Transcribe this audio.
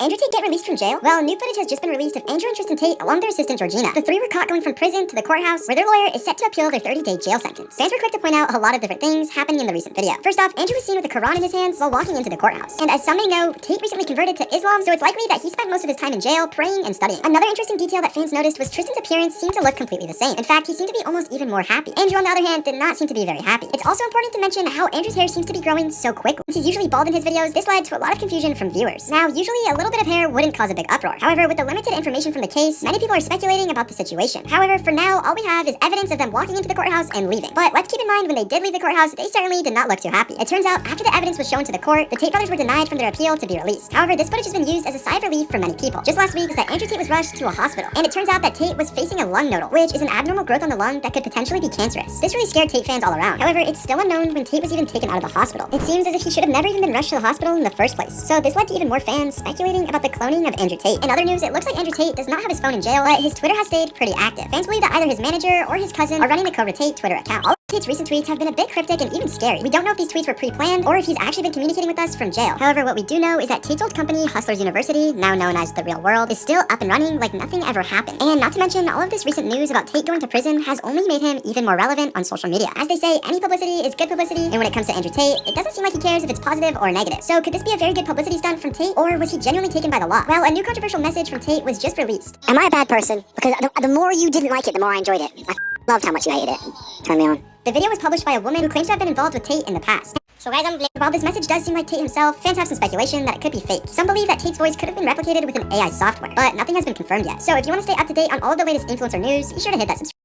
Andrew Tate get released from jail? Well, new footage has just been released of Andrew and Tristan Tate along with their assistant Georgina. The three were caught going from prison to the courthouse, where their lawyer is set to appeal their 30-day jail sentence. Fans were quick to point out a lot of different things happening in the recent video. First off, Andrew was seen with a Quran in his hands while walking into the courthouse. And as some may know, Tate recently converted to Islam, so it's likely that he spent most of his time in jail praying and studying. Another interesting detail that fans noticed was Tristan's appearance seemed to look completely the same. In fact, he seemed to be almost even more happy. Andrew, on the other hand, did not seem to be very happy. It's also important to mention how Andrew's hair seems to be growing so quickly. Since he's usually bald in his videos, this led to a lot of confusion from viewers. Now, usually a little bit of hair wouldn't cause a big uproar. However, with the limited information from the case, many people are speculating about the situation. However, for now, all we have is evidence of them walking into the courthouse and leaving. But let's keep in mind, when they did leave the courthouse, they certainly did not look too happy. It turns out, after the evidence was shown to the court, the Tate brothers were denied from their appeal to be released. However, this footage has been used as a sigh of relief for many people. Just last week was that Andrew Tate was rushed to a hospital, and it turns out that Tate was facing a lung nodule, which is an abnormal growth on the lung that could potentially be cancerous. This really scared Tate fans all around. However, it's still unknown when Tate was even taken out of the hospital. It seems as if he should have never even been rushed to the hospital in the first place. So this led to even more fans speculating about the cloning of Andrew Tate. In other news, it looks like Andrew Tate does not have his phone in jail, but his Twitter has stayed pretty active. Fans believe that either his manager or his cousin are running the Cobra Tate Twitter account. All of Tate's recent tweets have been a bit cryptic and even scary. We don't know if these tweets were pre-planned or if he's actually been communicating with us from jail. However, what we do know is that Tate's old company, Hustlers University, now known as The Real World, is still up and running like nothing ever happened. And not to mention, all of this recent news about Tate going to prison has only made him even more relevant on social media. As they say, any publicity is good publicity, and when it comes to Andrew Tate, it doesn't seem like he cares if it's positive or negative. So could this be a very good publicity stunt from Tate, or was he genuinely taken by the law? Well, a new controversial message from Tate was just released. Am I a bad person? Because the more you didn't like it, the more I enjoyed it. I loved how much you hated it. Turn me on. The video was published by a woman who claims to have been involved with Tate in the past. So guys, While this message does seem like Tate himself, fans have some speculation that it could be fake. Some believe that Tate's voice could have been replicated with an AI software, but nothing has been confirmed yet. So if you want to stay up to date on all of the latest influencer news, be sure to hit that subscribe